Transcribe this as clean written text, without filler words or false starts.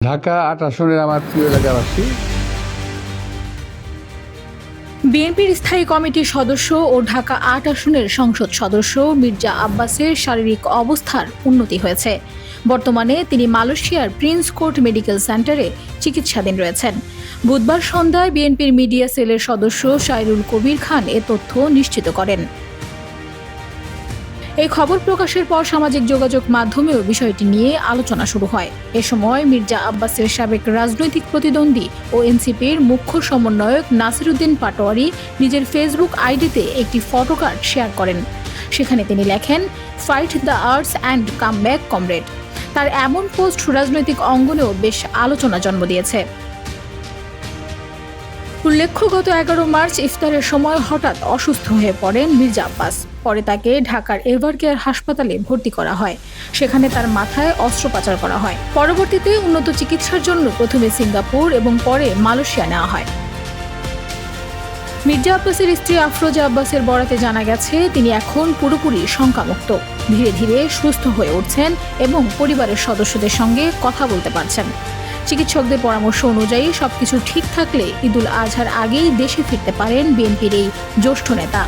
ঢাকা ৮ আসনের আমার প্রিয় এলাকাবাসী। বিএনপির স্থায়ী কমিটির সদস্য ও ঢাকা ৮ আসনের সংসদ সদস্য মির্জা আব্বাসের শারীরিক অবস্থার উন্নতি হয়েছে। বর্তমানে তিনি মালয়েশিয়ার প্রিন্স কোর্ট মেডিকেল সেন্টারে চিকিৎসাধীন রয়েছেন। বুধবার সন্ধ্যায় বিএনপির মিডিয়া সেলের সদস্য সাইরুল কবির খান এ তথ্য নিশ্চিত করেন। এই খবর প্রকাশের পর সামাজিক যোগাযোগ মাধ্যমেও বিষয়টি নিয়ে আলোচনা শুরু হয়। এ সময় মির্জা আব্বাসের সাবেক রাজনৈতিক প্রতিদ্বন্দ্বী ও এনসিপির মুখ্য সমন্বয়ক নাসিরউদ্দিন পাটোয়ারি নিজের ফেসবুক আইডিতে একটি ফটোকার্ড শেয়ার করেন। সেখানে তিনি লেখেন, fight the arts and come back comrade. তার এমন পোস্ট রাজনৈতিক অঙ্গনেও বেশ আলোচনা জন্ম দিয়েছে। উল্লেখ্য, গত ১১ মার্চ ইফতারের সময় হঠাৎ অসুস্থ হয়ে পড়েন মির্জা আব্বাস। পরে তাকে ঢাকার এভারকেয়ার হাসপাতালে ভর্তি করা হয়। সেখানে তার মাথায় অস্ত্রোপচার করা হয়। পরবর্তীতে উন্নত চিকিৎসার জন্য প্রথমে সিঙ্গাপুর এবং পরে মালয়েশিয়া নেওয়া হয়। মির্জা আব্বাসের স্ত্রী আফরোজা আব্বাসের বরাতে জানা গেছে, তিনি এখন পুরোপুরি শঙ্কামুক্ত। ধীরে ধীরে সুস্থ হয়ে উঠছেন এবং পরিবারের সদস্যদের সঙ্গে কথা বলতে পারছেন। চিকিৎসকদের পরামর্শ অনুযায়ী সবকিছু ঠিক থাকলে ঈদুল আজহার আগেই দেশে ফিরতে পারেন বিএনপির এই জ্যেষ্ঠ নেতা।